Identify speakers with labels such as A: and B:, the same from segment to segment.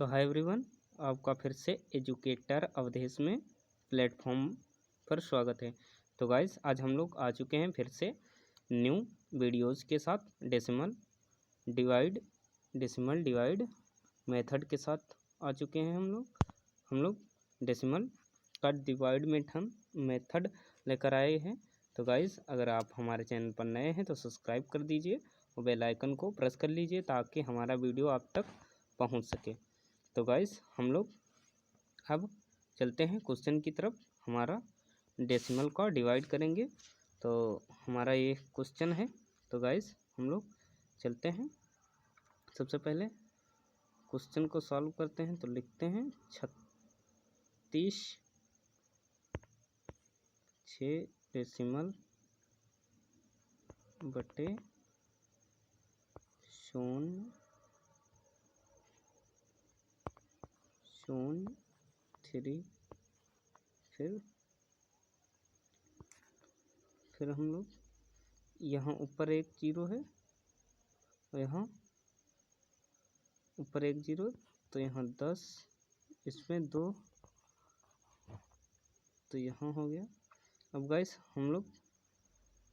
A: तो hi everyone, आपका फिर से एजुकेटर अवधेश में प्लेटफॉर्म पर स्वागत है। तो गाइस, आज हम लोग आ चुके हैं फिर से न्यू वीडियोस के साथ डेसिमल डिवाइड मेथड के साथ आ चुके हैं। हम लोग डेसिमल का डिवाइड मेथड लेकर आए हैं। तो गाइस, अगर आप हमारे चैनल पर नए हैं तो सब्सक्राइब कर दीजिए और बेल आइकन को प्रेस कर लीजिए ताकि हमारा वीडियो आप तक पहुंच सके। तो गाइस, हम लोग अब चलते हैं क्वेश्चन की तरफ। हमारा डेसिमल का डिवाइड करेंगे, तो हमारा ये क्वेश्चन है। तो गाइस, हम लोग चलते हैं। सबसे पहले क्वेश्चन को सॉल्व करते हैं। तो लिखते हैं 36 डेसिमल बटे 0.03। फिर हम लोग यहाँ ऊपर एक जीरो है और यहाँ ऊपर एक जीरो, तो यहाँ 10, इसमें 2, तो यहाँ हो गया। अब गाइस, हम लोग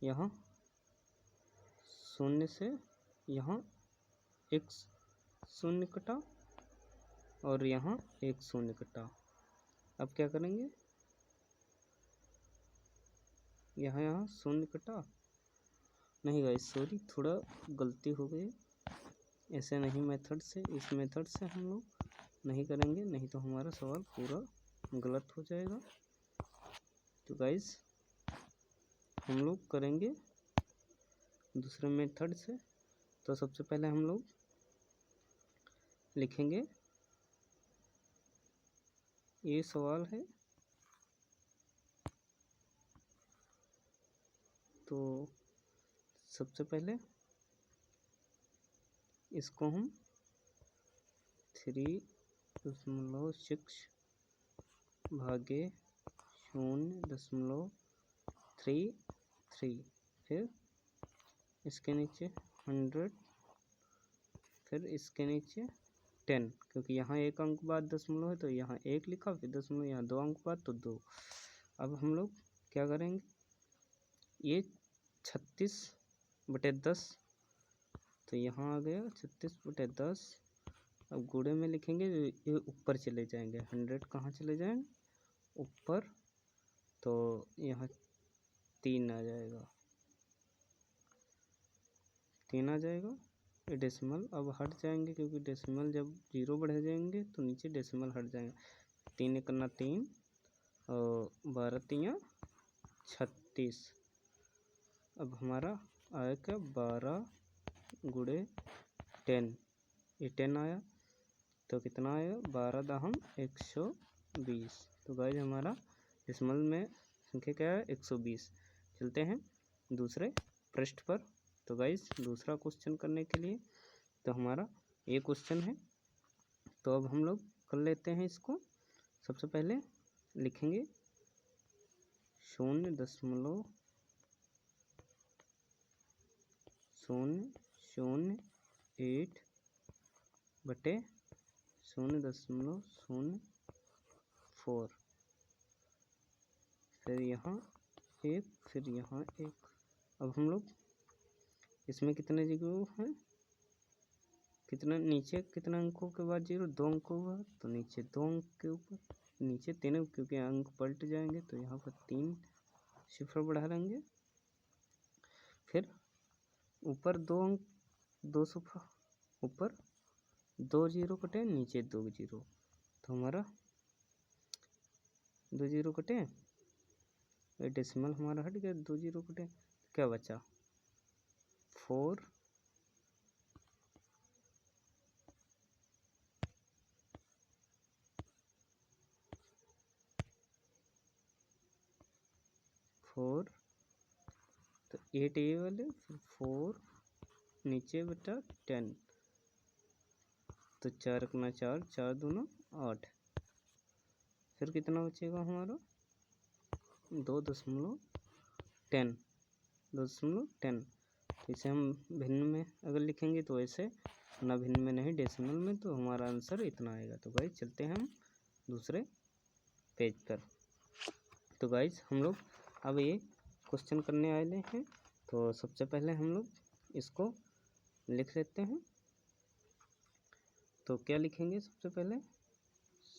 A: यहाँ शून्य से यहाँ एक शून्य कटा और यहाँ एक शून्य कटा। अब क्या करेंगे, यहाँ शून्य कटा नहीं गाइस, सॉरी, थोड़ा गलती हो गई। ऐसे नहीं, मेथड से, इस मेथड से हम लोग नहीं करेंगे, नहीं तो हमारा सवाल पूरा गलत हो जाएगा। तो गाइस, हम लोग करेंगे दूसरे मेथड से। तो सबसे पहले हम लोग लिखेंगे, ये सवाल है, तो सबसे पहले इसको हम 3.6 भागे 0.33, फिर इसके नीचे 100, फिर इसके नीचे 10, क्योंकि यहाँ एक अंक बाद दशमलव है तो यहाँ एक लिखा, फिर दशमलव यहाँ 2 अंक बाद तो 2। अब हम लोग क्या करेंगे, ये 36/10, तो यहाँ आ गया 36/10। अब गुणे में लिखेंगे, ये ऊपर चले जाएंगे, 100 कहाँ चले जाएंगे, ऊपर, तो यहाँ 3 आ जाएगा, 3 आ जाएगा। ये डेसिमल अब हट जाएंगे, क्योंकि डेसिमल जब 0 बढ़ जाएंगे तो नीचे डेसिमल हट जाएंगे। 3 1 3 और 12 3 36। अब हमारा आएगा 12 गुणे 10, ये 10 आया, तो कितना आया, 12 दहम 120। तो गाइस, हमारा डेसिमल में संख्या क्या है, 120। चलते हैं दूसरे पृष्ठ पर। तो गाइस, दूसरा क्वेश्चन करने के लिए, तो हमारा ये क्वेश्चन है, तो अब हम लोग कर लेते हैं इसको। सबसे पहले लिखेंगे 0.008 बटे 0.04, फिर यहाँ एक, फिर यहाँ एक। अब हम लोग इसमें कितने जीरो हैं, कितना नीचे, कितना अंकों के बाद जीरो, 2 अंकों के बाद, तो नीचे 2 अंक के ऊपर, नीचे 3, क्योंकि अंक पलट जाएंगे तो यहाँ पर 3 सिफर बढ़ा लेंगे। फिर ऊपर 2 अंक, 2 सिफर, ऊपर 2 जीरो कटे, नीचे 2 जीरो, तो हमारा 2 जीरो कटे, डेसिमल हमारा हट गया, 2 जीरो कटे, तो क्या बचा, 4 4, तो 8 ये वाले, फिर 4 नीचे बटा 10, तो 4 1 4, 4 2 8, फिर कितना बचेगा हमारा, 2.10। तो इसे हम भिन्न में अगर लिखेंगे तो ऐसे ना भिन्न में नहीं डेसिमल में, तो हमारा आंसर इतना आएगा। तो गाइज चलते हैं हम दूसरे पेज पर। तो गाइज हम लोग अब ये क्वेश्चन करने वाले हैं। तो सबसे पहले हम लोग इसको लिख लेते हैं। तो क्या लिखेंगे सबसे पहले,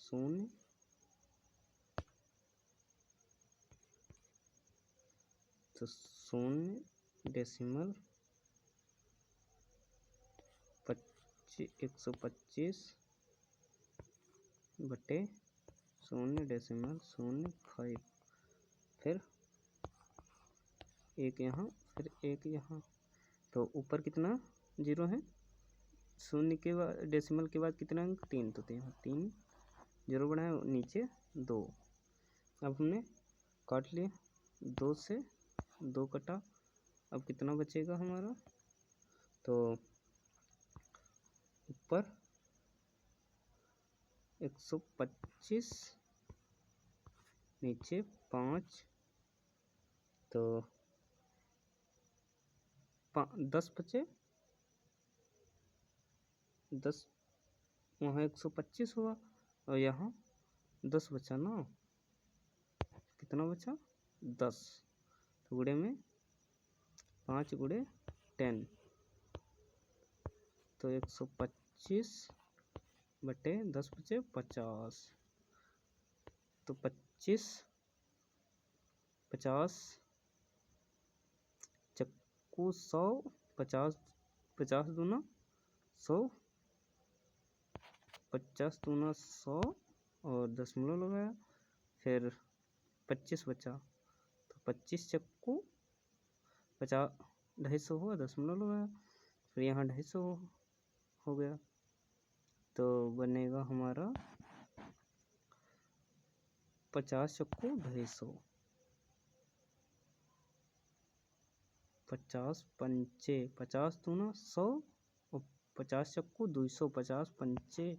A: 0 तो 0 डेसिमल 125 बटे 0 डेसिमल 05, फिर एक यहाँ, फिर एक यहाँ। तो ऊपर कितना जीरो है, 0 के बाद डेसिमल के बाद कितना अंक 3, तो यहाँ 3 जीरो बढ़ाए, नीचे 2। अब हमने काट लिया, 2 से 2 कटा, अब कितना बचेगा हमारा, तो ऊपर 125, नीचे 5, तो 10 बचे, 10 वहाँ 125 हुआ और यहाँ 10 बचा ना, कितना बचा 10, तो गुणे में 5 गुणे 10, तो 125 बटे 10 बचे 50, तो 50 चक्कू 100, 50 दूना 100, 50 दूना 100 और दशमलव लगाया, फिर 25 बचा, तो 25 चक्कू 50, 250 हुआ, दशमलव लगाया, फिर यहाँ 250 हो गया, तो बनेगा हमारा 50 चक्कू 250, 50 पंचे 50 दूना 100 और 50 चक्कू 200, 50 पंचे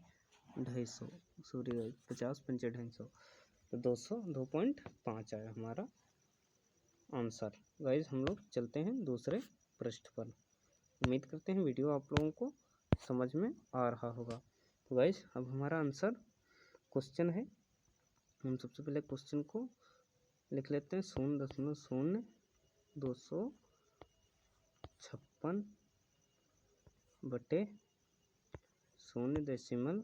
A: 250, सॉरी 50 पंचे 250, तो 202.5 आया हमारा आंसर। गाइज हम लोग चलते हैं दूसरे पृष्ठ पर। उम्मीद करते हैं वीडियो आप लोगों को समझ में आ रहा होगा। तो गाइज अब हमारा आंसर क्वेश्चन है, हम सबसे पहले क्वेश्चन को लिख लेते हैं, 0.0 256 बटे 0 डेसिमल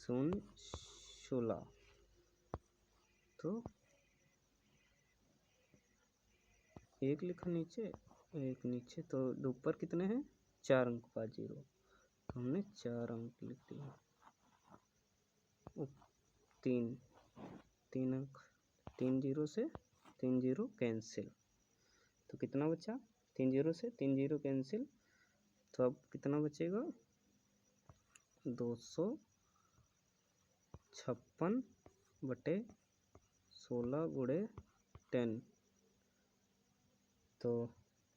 A: 0.16, तो एक लिखा नीचे, एक नीचे, तो ऊपर कितने हैं 4 अंक का जीरो, तो हमने 4 अंक लिख दिया, 3 अंक, 3 जीरो से 3 जीरो कैंसिल, तो कितना बचा, 3 जीरो से 3 जीरो कैंसिल, तो अब कितना बचेगा 256 बटे 16 गुणे 10, तो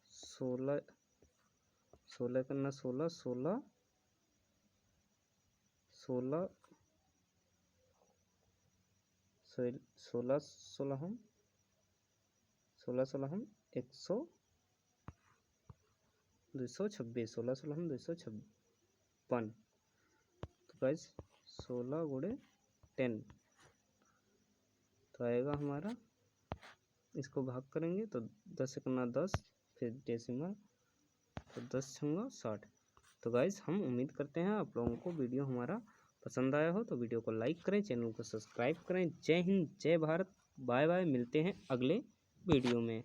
A: 16 करना 16 हम 226, 16 हम 256, तो गाइस 16 गुणे 10, तो आएगा हमारा, इसको भाग करेंगे तो 10 करना 10, फिर डेसिमल, तो 10 छंगा 60। तो गाइस हम उम्मीद करते हैं आप लोगों को वीडियो हमारा पसंद आया हो, तो वीडियो को लाइक करें, चैनल को सब्सक्राइब करें। जय हिंद, जय भारत, बाय बाय, मिलते हैं अगले वीडियो में।